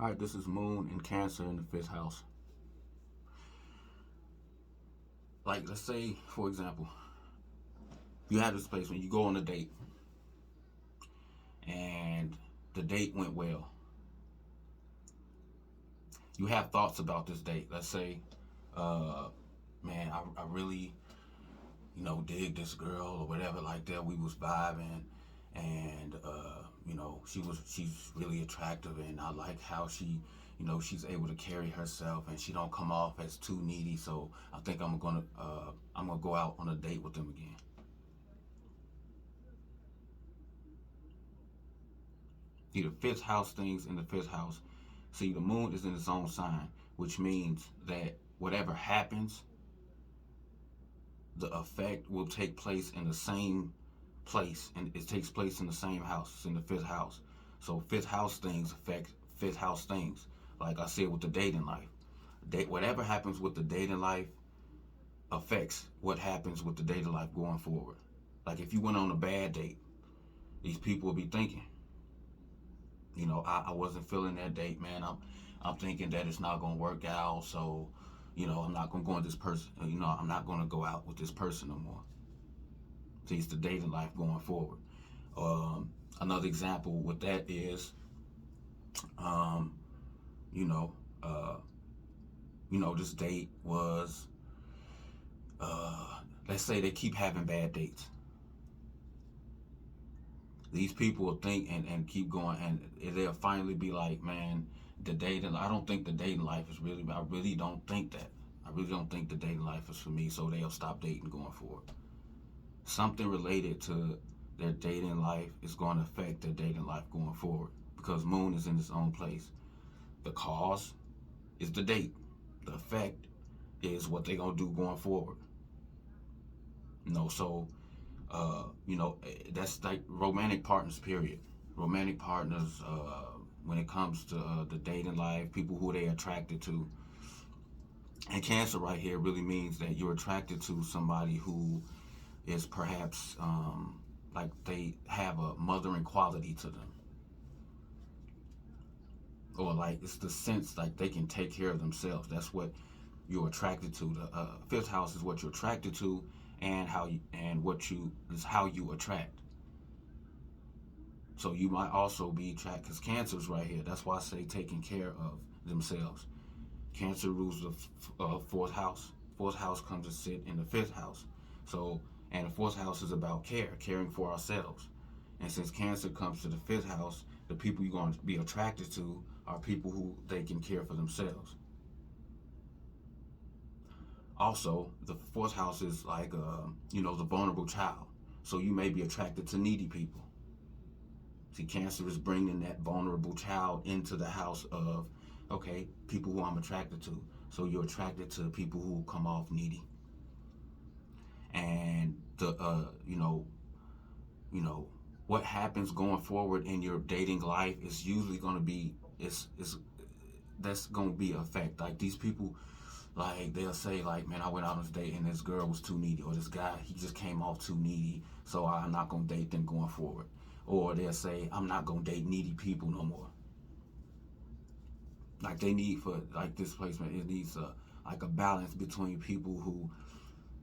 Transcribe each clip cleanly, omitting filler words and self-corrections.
All right, this is Moon and Cancer in the fifth house. Like, let's say, for example, you have this place when you go on a date and the date went well. You have thoughts about this date. Let's say, uh, man, I really, dig this girl or whatever like that. We was vibing, and she's really attractive, and I like how she's able to carry herself, and she don't come off as too needy. So I think I'm gonna go out on a date with them again. See, the fifth house things in the fifth house. See, the moon is in its own sign, which means that whatever happens, the effect will take place in the same place, and it takes place in the same house. It's in the fifth house. So fifth house things affect fifth house things. Like I said with the dating life, whatever happens with the dating life affects what happens with the dating life going forward. Like if you went on a bad date, these people will be thinking, I wasn't feeling that date, man. I'm thinking that it's not gonna work out, so I'm not gonna go with this person. I'm not gonna go out with this person no more. See, it's the dating life going forward. Another example with that is, um, you know, uh, this date was, let's say they keep having bad dates. These people will think and keep going, and they'll finally be like, man, I don't think the dating life is really, I really don't think that. I really don't think the dating life is for me, so they'll stop dating going forward. Something related to their dating life is going to affect their dating life going forward because Moon is in its own place. The cause is the date. The effect is what they're going to do going forward. So that's like romantic partners, period. Romantic partners, when it comes to the dating life, people who they attracted to. And Cancer right here really means that you're attracted to somebody who is perhaps like they have a mothering quality to them. Or like it's the sense like they can take care of themselves. That's what you're attracted to. The fifth house is what you're attracted to, and what you is how you attract. So you might also be attracted because Cancer's right here. That's why I say taking care of themselves. Cancer rules the fourth house. Fourth house comes to sit in the fifth house. So, and the fourth house is about caring for ourselves. And since Cancer comes to the fifth house, the people you're going to be attracted to are people who they can care for themselves. Also, the fourth house is like, the vulnerable child. So you may be attracted to needy people. See, Cancer is bringing that vulnerable child into the house of, okay, people who I'm attracted to. So you're attracted to people who come off needy. And what happens going forward in your dating life is usually going to be, is that's going to be a effect. Like these people, like they'll say like, man, I went out on this date and this girl was too needy, or this guy, he just came off too needy, so I'm not going to date them going forward. Or they'll say, I'm not going to date needy people no more. Like they need for like this placement, it needs like a balance between people who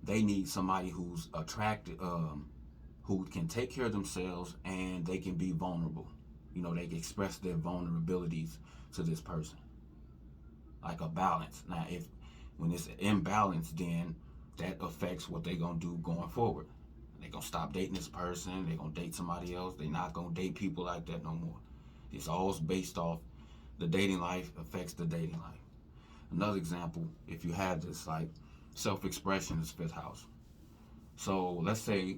they need somebody who's attracted, who can take care of themselves and they can be vulnerable. They can express their vulnerabilities to this person. Like a balance. Now, if when it's imbalanced, then that affects what they're gonna do going forward. They're gonna stop dating this person. They're gonna date somebody else. They're not gonna date people like that no more. It's all based off the dating life affects the dating life. Another example, if you have this, like self-expression is fifth house. So let's say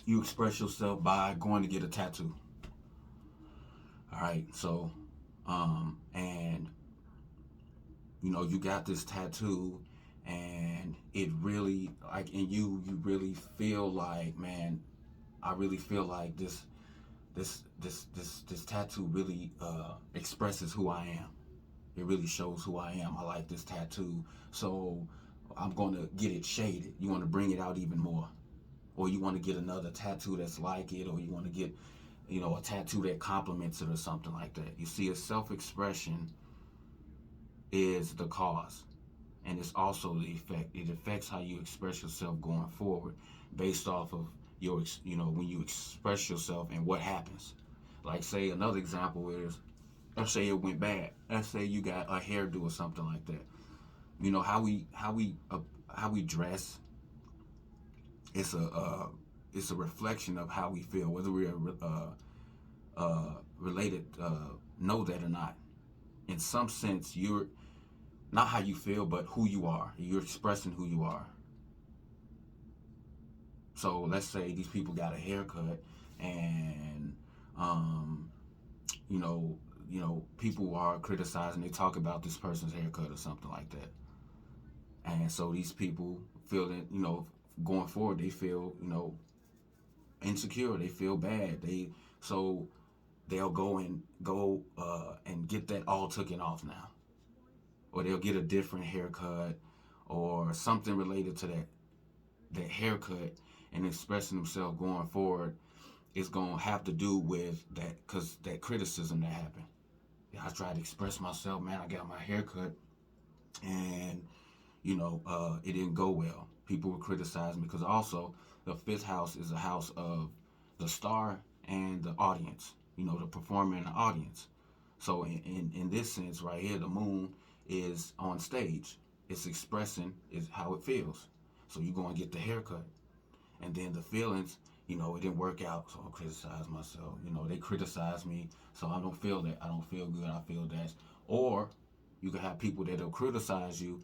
you express yourself by going to get a tattoo. All right, so and you got this tattoo, and it really like in you really feel like, man, I really feel like this tattoo really expresses who I am. It really shows who I am. I like this tattoo, so I'm gonna get it shaded. You want to bring it out even more, or you want to get another tattoo that's like it, or you want to get a tattoo that complements it or something like that. You see, a self-expression is the cause, and it's also the effect. It affects how you express yourself going forward, based off of when you express yourself and what happens. Like, say another example is, let's say it went bad. Let's say you got a hairdo or something like that. How we dress. It's a reflection of how we feel, whether we're related, know that or not. In some sense, you're not how you feel, but who you are. You're expressing who you are. So let's say these people got a haircut, and um, people are criticizing. They talk about this person's haircut or something like that, and so these people feel that going forward they feel insecure. They feel bad. So they'll go and get that all taken off now, or they'll get a different haircut or something related to that haircut, and expressing themselves going forward is going to have to do with that, because that criticism that happened. Yeah, I tried to express myself, man. I got my haircut, and it didn't go well. People were criticizing me, because also the fifth house is a house of the star and the audience. The performer and the audience. So in this sense right here, the moon is on stage. It's expressing is how it feels. So you go and get the haircut, and then the feelings. It didn't work out, so I criticize myself. They criticize me, so I don't feel that. I don't feel good. I feel that. Or you can have people that'll criticize you,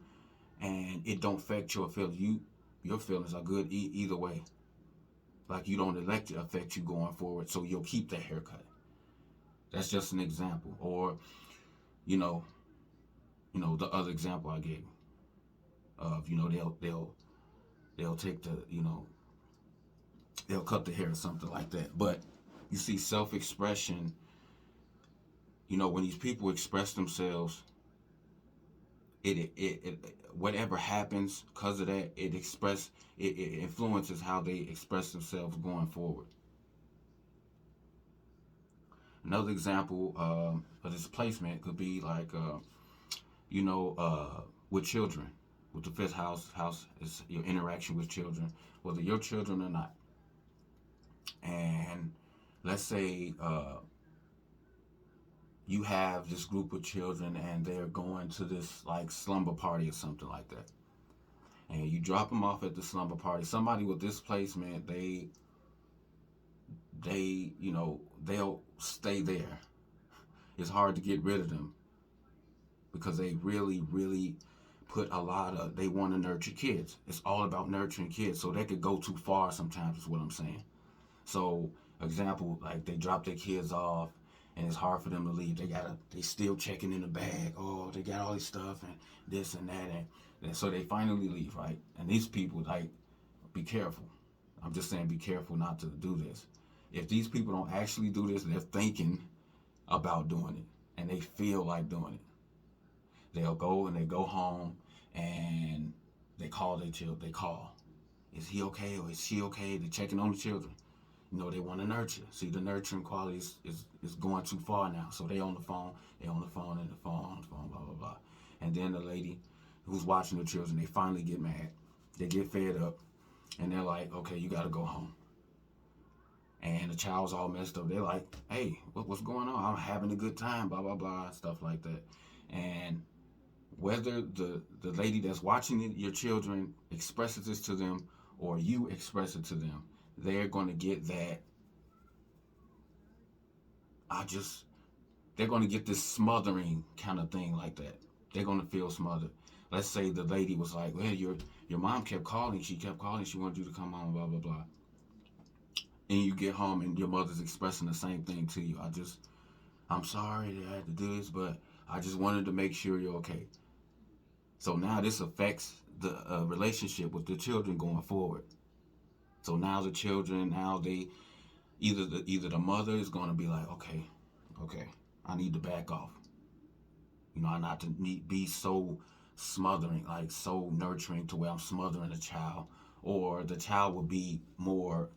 and it don't affect your feelings. Your feelings are good either way. Like, you don't let it affect you going forward, so you'll keep that haircut. That's just an example. Or you know, the other example I gave of they'll take they'll cut the hair or something like that. But you see, self-expression. When these people express themselves, it whatever happens because of that, it influences how they express themselves going forward. Another example of this placement could be like with children. With the fifth house is your interaction with children, whether your children or not. And let's say you have this group of children, and they're going to this like slumber party or something like that, and you drop them off at the slumber party. Somebody with this placement, they'll stay there. It's hard to get rid of them, because they really, really put a lot of, they want to nurture kids. It's all about nurturing kids, so they could go too far sometimes, is what I'm saying. So, example, like they drop their kids off, and it's hard for them to leave. They still checking in the bag. Oh, they got all this stuff and this and that, and so they finally leave, right? And these people, like, be careful. I'm just saying, be careful not to do this. If these people don't actually do this, they're thinking about doing it, and they feel like doing it. They'll go and they go home, and they call their children. They call, is he okay or is she okay? They're checking on the children. They want to nurture. See, the nurturing quality is going too far now. So they on the phone, and the phone, blah, blah, blah. And then the lady who's watching the children, they finally get mad. They get fed up, and they're like, okay, you got to go home. And the child's all messed up. They're like, hey, what's going on? I'm having a good time, blah, blah, blah, stuff like that. And whether the lady that's watching your children expresses this to them, or you express it to them, they're going to get that. They're going to get this smothering kind of thing like that. They're going to feel smothered. Let's say the lady was like, well, your mom kept calling. She kept calling. She wanted you to come home, blah, blah, blah. And you get home, and your mother's expressing the same thing to you. I'm sorry that I had to do this, but I just wanted to make sure you're okay. So now this affects the relationship with the children going forward. So now the children, they either the mother is going to be like, okay, I need to back off. I not to be so smothering, like so nurturing to where I'm smothering the child, or the child will be more,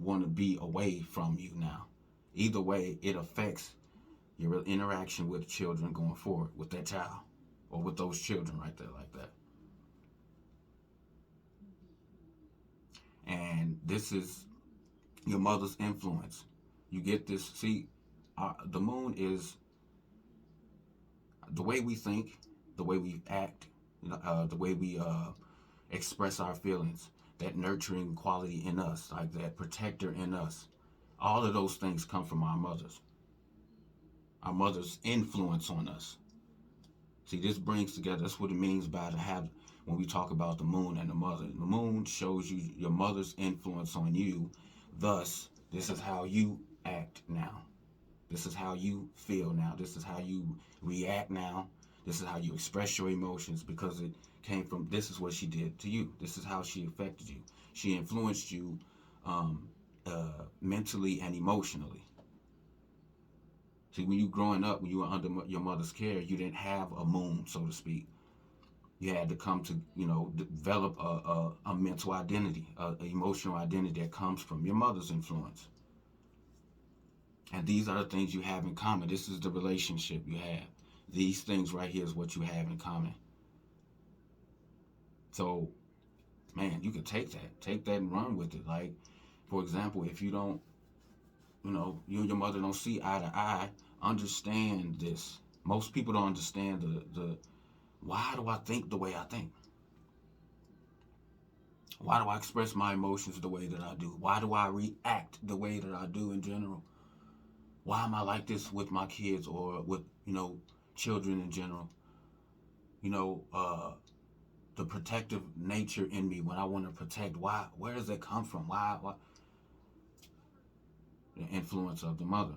want to be away from you now. Either way, it affects your interaction with children going forward with that child or with those children right there like that. And this is your mother's influence. You get this. See, the moon is the way we think, the way we act, the way we express our feelings, that nurturing quality in us, like that protector in us. All of those things come from our mother's influence on us. See, this brings together, that's what it means by to have, when we talk about the moon and the mother. The moon shows you your mother's influence on you. Thus, this is how you act now. This is how you feel now. This is how you react now. This is how you express your emotions because it came from, this is what she did to you. This is how she affected you. She influenced you mentally and emotionally. See, when you growing up, when you were under your mother's care, you didn't have a moon, so to speak. You had to come to, develop a mental identity, an emotional identity that comes from your mother's influence. And these are the things you have in common. This is the relationship you have. These things right here is what you have in common. So, man, you can take that and run with it. Like, for example, if you don't, you and your mother don't see eye to eye, understand this. Most people don't understand the why do I think the way I think? Why do I express my emotions the way that I do? Why do I react the way that I do in general? Why am I like this with my kids or with, children in general? You know, the protective nature in me when I want to protect. Why? Where does that come from? Why? The influence of the mother.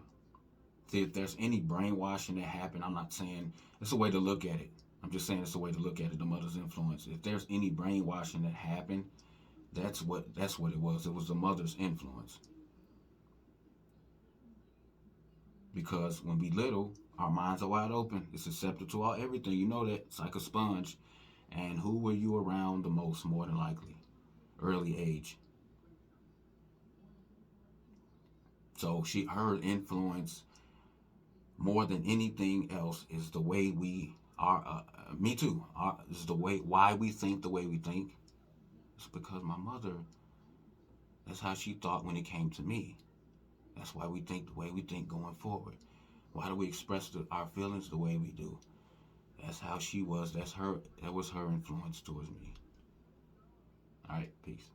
See, if there's any brainwashing that happened, I'm not saying it's a way to look at it. I'm just saying it's a way to look at it. The mother's influence. If there's any brainwashing that happened, that's what it was. It was the mother's influence. Because when we little, our minds are wide open. It's susceptible to all everything. You know that it's like a sponge. And who were you around the most, more than likely? Early age. So her influence more than anything else is the way we are. Me too. Is the way why we think the way we think. It's because my mother. That's how she thought when it came to me. That's why we think the way we think going forward. Why do we express our feelings the way we do? That's how she was. That's her. That was her influence towards me. All right. Peace.